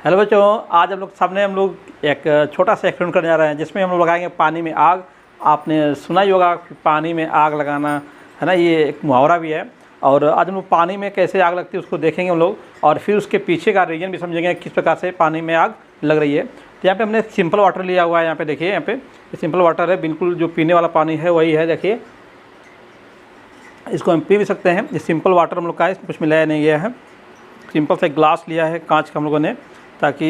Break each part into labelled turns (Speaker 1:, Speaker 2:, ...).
Speaker 1: Hello बच्चों, आज हम लोग एक छोटा सा एक्सपेरिमेंट करने जा रहे हैं जिसमें हम लोग लगाएंगे पानी में आग। आपने सुना ही होगा कि पानी में आग लगाना, है ना, ये एक मुहावरा भी है। और आज हम लोग पानी में कैसे आग लगती है उसको देखेंगे हम लोग, और फिर उसके पीछे का रीजन भी समझेंगे किस प्रकार से पानी में आग लग रही है। तो यहाँ पे हमने सिंपल वाटर लिया हुआ है। यहाँ पे देखिए, यहाँ पे सिंपल वाटर है, बिल्कुल जो पीने वाला पानी है वही है। देखिए, इसको हम पी भी सकते हैं। ये सिंपल वाटर हम लोग का है, इसमें कुछ मिलाया नहीं गया है। सिंपल से ग्लास लिया है कांच का हम लोगों ने, ताकि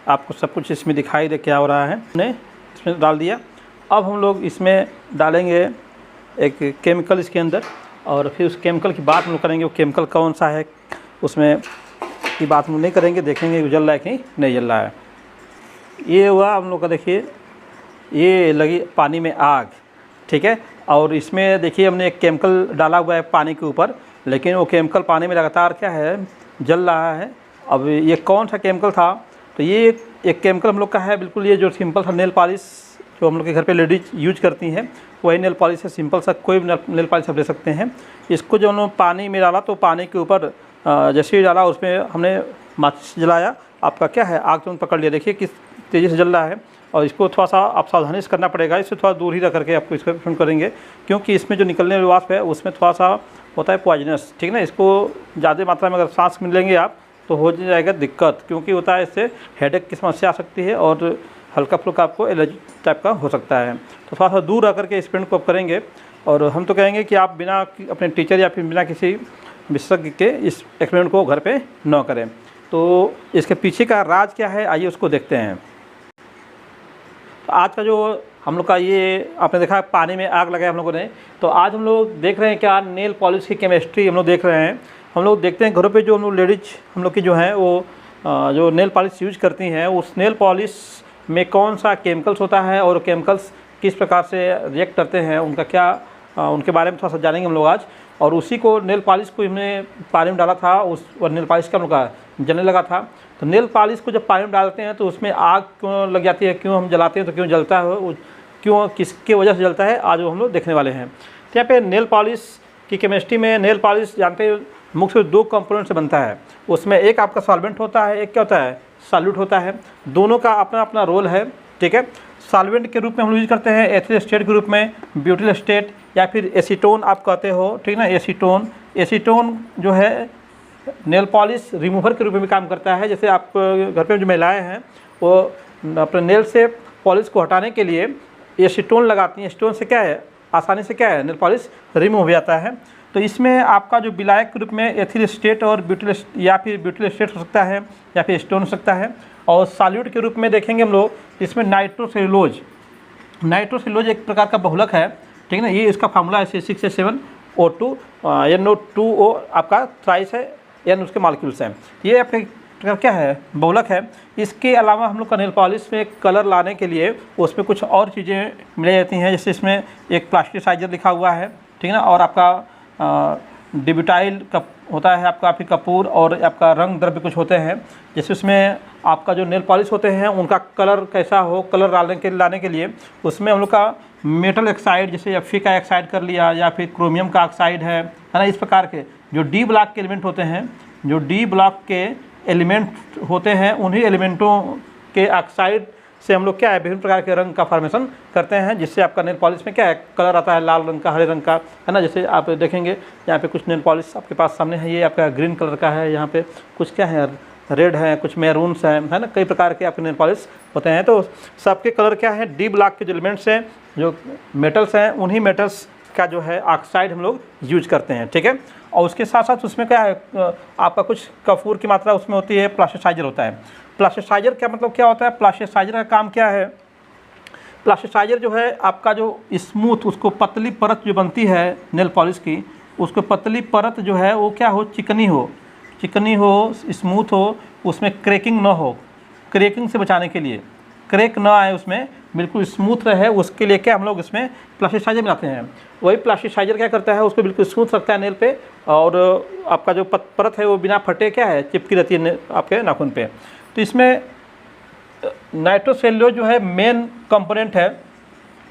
Speaker 1: आपको सब कुछ इसमें दिखाई दे क्या हो रहा है। हमने इसमें डाल दिया। अब हम लोग इसमें डालेंगे एक केमिकल इसके अंदर, और फिर उस केमिकल की बात हम लोग करेंगे। वो केमिकल कौन सा है उसमें की बात हम लोग नहीं करेंगे, देखेंगे जल रहा है कि नहीं जल रहा है। ये हुआ हम लोग का, देखिए ये लगी पानी में आग, ठीक है। और इसमें देखिए हमने एक केमिकल डाला हुआ है पानी के ऊपर, लेकिन वो केमिकल पानी में लगातार क्या है, जल रहा है। अब ये कौन सा केमिकल था, तो ये एक केमिकल हम लोग का है बिल्कुल, ये जो सिंपल सा नेल पॉलिश जो हम लोग के घर पे लेडीज यूज करती हैं वही नेल पॉलिश है। सिंपल सा कोई नेल पॉलिश आप ले सकते हैं। इसको जो हम पानी में डाला, तो पानी के ऊपर जैसे ही डाला उसमें हमने माचिस जलाया। आपका क्या है, आग तुरंत पकड़ लिया। देखिए किस तेज़ी से जल रहा है। और इसको थोड़ा सा आप सावधानी से करना पड़ेगा, इससे थोड़ा दूर ही रख करके आपको इसको एक्सपेरिमेंट करेंगे, क्योंकि इसमें जो निकलने वाला वाष्प है उसमें थोड़ा सा होता है पॉइजनस, ठीक ना। इसको ज़्यादा मात्रा में अगर सांस में लेंगे आप तो हो जाएगा दिक्कत, क्योंकि होता है इससे हेडेक की समस्या आ सकती है और हल्का फुल्का आपको एलर्जी टाइप का हो सकता है। तो थोड़ा सा दूर रह करके एक्सपेरिमेंट को आप करेंगे। और हम तो कहेंगे कि आप बिना अपने टीचर या फिर बिना किसी विशेषज्ञ के इस एक्सपेरिमेंट को घर पे न करें। तो इसके पीछे का राज क्या है, आइए उसको देखते हैं। तो आज का जो हम लोग का ये आपने देखा पानी में आग लगाया हम लोगों ने, तो आज हम लोग देख रहे हैं क्या, नेल पॉलिश की केमिस्ट्री हम लोग देख रहे हैं। हम लोग देखते हैं घरों पे जो हम लोग लेडीज हम लोग की जो है वो जो नेल पॉलिश यूज करती हैं, उस नेल पॉलिश में कौन सा केमिकल्स होता है और केमिकल्स किस प्रकार से रिएक्ट करते हैं, उनका क्या उनके बारे में थोड़ा सा जानेंगे हम लोग आज। और उसी को नेल पॉलिश को हमने पानी में डाला था, उस नेल पॉलिश का हम लोग का जलने लगा था। तो नेल पॉलिश को जब पानी में डालते हैं तो उसमें आग क्यों लग जाती है, क्यों हम जलाते हैं तो क्यों जलता है, वो क्यों किसके वजह से जलता है, आज वो हम लोग देखने वाले हैं। तो यहाँ पे नेल पॉलिश की केमिस्ट्री में नेल पॉलिश जानते हैं मुख्य दो कंपोनेंट से बनता है। उसमें एक आपका सॉल्वेंट होता है, एक क्या होता है, सॉल्यूट होता है। दोनों का अपना अपना रोल है, ठीक है। सॉल्वेंट के रूप में हम यूज करते हैं एथिल एस्टेट के रूप में, ब्यूटिल एस्टेट या फिर एसीटोन आप कहते हो, ठीक ना। एसीटोन जो है नेल पॉलिश रिमूवर के रूप में भी काम करता है। जैसे आप घर पे जो महिलाएं हैं वो अपने नेल से पॉलिश को हटाने के लिए एसीटोन लगाती हैं। एसीटोन से क्या है, आसानी से क्या है, नेल पॉलिश रिमूव हो जाता है। तो इसमें आपका जो विलायक के रूप में एथिल एस्टेट और ब्यूटिल या फिर ब्यूटिल एस्टेट हो सकता है, या फिर एसीटोन हो सकता है। और सॉल्यूट के रूप में देखेंगे हम लोग, इसमें नाइट्रोसेलुलोज एक प्रकार का बहुलक है, ठीक है ना। ये इसका फार्मूला है C6H7O2 NO2O आपका थ्राइस है, N उसके मॉलिक्यूल्स हैं। ये आपका क्या है, बहुलक है। इसके अलावा हम लोग का नेल पॉलिश में कलर लाने के लिए उसमें कुछ और चीज़ें मिलाई जाती हैं। जैसे इसमें एक प्लास्टिसाइजर लिखा हुआ है, ठीक है ना। और आपका डिब्यूटाइल कप होता है, आपका फिर कपूर, और आपका रंग द्रव्य कुछ होते हैं। जैसे उसमें आपका जो नेल पॉलिश होते हैं उनका कलर कैसा हो, कलर लाने के लिए उसमें हम लोग का मेटल ऑक्साइड, जैसे Fe का ऑक्साइड कर लिया, या फिर क्रोमियम का ऑक्साइड है ना। इस प्रकार के जो डी ब्लॉक के एलिमेंट होते हैं, जो डी ब्लॉक के एलिमेंट होते हैं, उन्हीं एलिमेंटों के ऑक्साइड से हम लोग क्या है, विभिन्न प्रकार के रंग का फॉर्मेशन करते हैं, जिससे आपका नेल पॉलिश में क्या है, कलर आता है लाल रंग का, हरे रंग का, है ना। जैसे आप देखेंगे यहाँ पे कुछ नेल पॉलिश आपके पास सामने है, ये आपका ग्रीन कलर का है, यहाँ पे कुछ क्या है, रेड है, कुछ मैरून्स हैं, है ना। कई प्रकार के आपके नेल पॉलिश होते हैं। तो सबके कलर क्या है, डी ब्लॉक के जो एलिमेंट्स हैं, जो मेटल्स हैं, उन्हीं मेटल्स का जो है ऑक्साइड हम लोग यूज करते हैं, ठीक है। और उसके साथ साथ उसमें क्या है, आपका कुछ कपूर की मात्रा उसमें होती है, प्लास्टिसाइजर होता है। प्लास्टिसाइजर क्या मतलब क्या होता है, प्लास्टिसाइजर का काम क्या है, प्लास्टिसाइजर जो है आपका जो स्मूथ, उसको पतली परत जो बनती है नेल पॉलिश की, उसको पतली परत जो है वो क्या हो, चिकनी हो, स्मूथ हो, उसमें क्रैकिंग ना हो। क्रैकिंग से बचाने के लिए, क्रैक ना आए उसमें, बिल्कुल स्मूथ रहे, उसके लिए क्या हम लोग इसमें प्लास्टिसाइजर मिलाते हैं। वही प्लास्टिसाइजर क्या करता है, उसको बिल्कुल स्मूथ रखता है नेल पे, और आपका जो परत है वो बिना फटे क्या है, चिपकी रहती है आपके नाखून पे। तो इसमें नाइट्रोसेलुलोज जो है मेन कंपोनेंट है,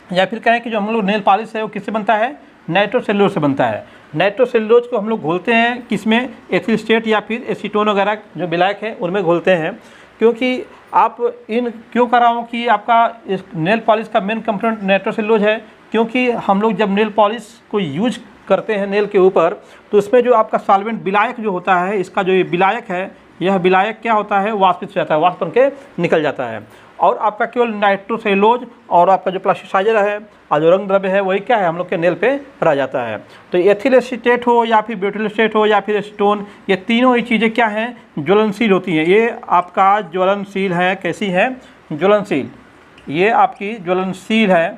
Speaker 1: या फिर कहें कि जो हम लोग नेल पॉलिश है वो किससे बनता है, नाइट्रोसेलुलोज से बनता है। नाइट्रोसेलुलोज को हम लोग घोलते हैं किसमें, एथिल एस्टेट या फिर एसीटोन वगैरह जो विलायक है उनमें घोलते हैं। क्योंकि आप इन क्यों कर रहा हूँ कि आपका इस नेल पॉलिश का मेन कंपोनेंट नाइट्रोसेलुलोज है, क्योंकि हम लोग जब नेल पॉलिश को यूज करते हैं नेल के ऊपर तो इसमें जो आपका सॉल्वेंट विलायक जो होता है, इसका जो ये विलायक है, यह विलायक क्या होता है, वाष्पित हो जाता है, वाष्प बन के निकल जाता है। और आपका केवल नाइट्रोसेलुलोज और आपका जो प्लास्टिसाइजर है और जो रंग द्रव्य है वही क्या है हम लोग के नेल पे रह जाता है। तो एथिल एसीटेट हो या फिर ब्यूटिल एसीटेट हो या फिर एसीटोन, ये तीनों ही चीज़ें क्या हैं, ज्वलनशील होती हैं। ये आपका ज्वलनशील है, कैसी है, ज्वलनशील, ये आपकी ज्वलनशील है,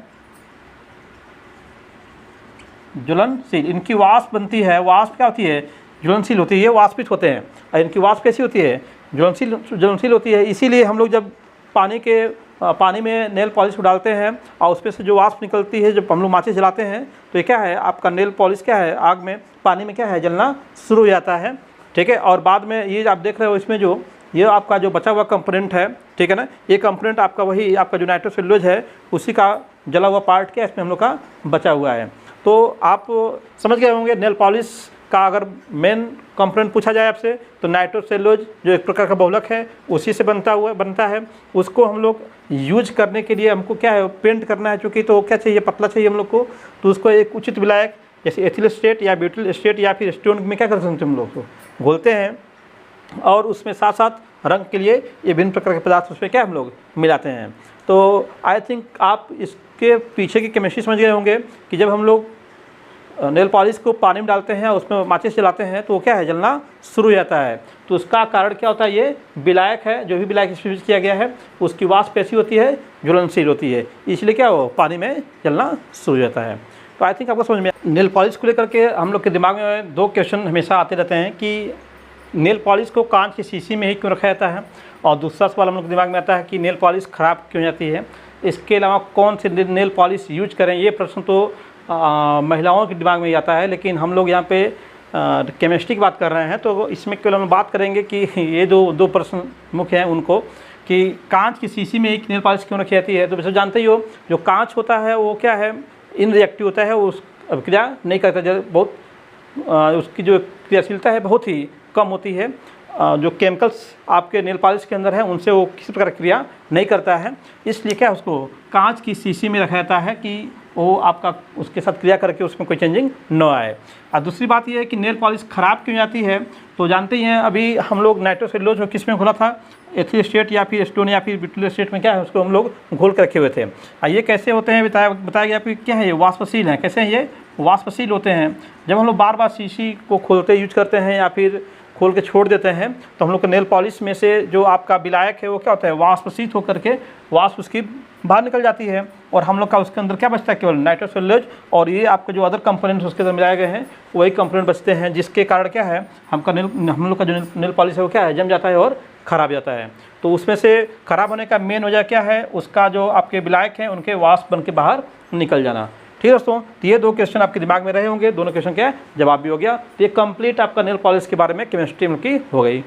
Speaker 1: ज्वलनशील। इनकी वाष्प बनती है, वाष्प क्या होती है, ज्वलनशील होती है, ये वाष्पित होते हैं। और इनकी वाष्प कैसी होती है, ज्वलनशील होती है। इसीलिए हम लोग जब पानी में नेल पॉलिश को डालते हैं और उसमें से जो वाष्प निकलती है, जब हम लोग माचिस जलाते हैं तो ये क्या है, आपका नेल पॉलिश क्या है, आग में पानी में क्या है, जलना शुरू हो जाता है। ठीक है, और बाद में ये आप देख रहे हो इसमें जो ये आपका जो बचा हुआ कंपोनेंट है, ठीक है ना, ये कंपोनेंट आपका वही आपका जो नाइट्रोसेलुलोज है उसी का जला हुआ पार्ट क्या इसमें हम लोग का बचा हुआ है। तो आप समझ गए होंगे नेल पॉलिश का अगर मेन कंपोनेंट पूछा जाए आपसे तो नाइट्रोसेलुलोज जो एक प्रकार का बहुलक है उसी से बनता है। उसको हम लोग यूज करने के लिए हमको क्या है, पेंट करना है चूँकि, तो क्या चाहिए, पतला चाहिए हम लोग को, तो उसको एक उचित विलायक जैसे एथिल एसीटेट या ब्यूटिल एसीटेट या फिर एसीटोन में क्या कर सकते हैं हम लोग को घोलते हैं और उसमें साथ साथ रंग के लिए ये विभिन्न प्रकार के पदार्थ उसमें क्या हम लोग मिलाते हैं। तो आई थिंक आप इसके पीछे की केमिस्ट्री समझ गए होंगे कि जब हम लोग नेल पॉलिश को पानी में डालते हैं, उसमें माचिस जलाते हैं तो वो क्या है, जलना शुरू हो जाता है। तो उसका कारण क्या होता है, ये विलायक है, जो भी विलायक इसमें यूज किया गया है उसकी वाष्प कैसी होती है, ज्वलनशील होती है, इसलिए क्या हो पानी में जलना शुरू हो जाता है। तो आई थिंक आपको समझ में, नेल पॉलिश को लेकर के हम लोग के दिमाग में दो क्वेश्चन हमेशा आते रहते हैं कि नेल पॉलिश को कांच की शीशी में ही क्यों रखा जाता है, और दूसरा सवाल हम लोग के दिमाग में आता है कि नेल पॉलिश ख़राब क्यों जाती है, इसके अलावा कौन से नेल पॉलिश यूज करें। ये प्रश्न तो महिलाओं के दिमाग में ही आता है, लेकिन हम लोग यहाँ पे केमिस्ट्री की बात कर रहे हैं तो इसमें केवल हम बात करेंगे कि ये दो प्रश्न मुख्य हैं उनको, कि कांच की शीशी में एक नेल पॉलिश क्यों रखी जाती है। तो वैसे जानते ही हो जो कांच होता है वो क्या है, इनरिएक्टिव होता है, उस अभिक्रिया नहीं करता, बहुत उसकी जो क्रियाशीलता है बहुत ही कम होती है। जो केमिकल्स आपके नेल पॉलिश के अंदर है उनसे वो किसी प्रकार क्रिया नहीं करता है, इसलिए क्या उसको कांच की शीशी में रखा जाता है कि वो आपका उसके साथ क्रिया करके उसमें कोई चेंजिंग न आए। और दूसरी बात ये है कि नेल पॉलिश ख़राब क्यों जाती है, तो जानते ही हैं अभी हम लोग नाइट्रोसेलुलोज किस में घोला था, एथिल एसीटेट या फिर एसीटोन या फिर ब्यूटिल एसीटेट में क्या है उसको हम लोग घोल कर रखे हुए थे। और ये कैसे होते हैं बताया गया कि क्या है, ये वाष्पशील हैं। कैसे हैं ये, वाष्पशील होते हैं। जब हम लोग बार बार शीशी को खोलते यूज करते हैं या फिर खोल के छोड़ देते हैं तो हम लोग के नेल पॉलिश में से जो आपका विलायक है वो क्या होता है, वाष्पशीत होकर के वाष्प उसकी बाहर निकल जाती है और हम लोग का उसके अंदर क्या बचता है, केवल नाइट्रोसेलुलोज और ये आपके जो अदर कंपोनेंट्स उसके अंदर मिलाए गए हैं वही कंपोनेंट बचते हैं, जिसके कारण क्या है हम लोग का जो नेल पॉलिश है वो क्या है, जम जाता है और ख़राब जाता है। तो उसमें से ख़राब होने का मेन वजह क्या है, उसका जो आपके विलायक हैं उनके वाष्प बन के बाहर निकल जाना। ठीक है दोस्तों, तो ये दो क्वेश्चन आपके दिमाग में रहे होंगे, दोनों क्वेश्चन क्या जवाब भी हो गया। तो ये कंप्लीट आपका नेल पॉलिश के बारे में केमिस्ट्री की हो गई।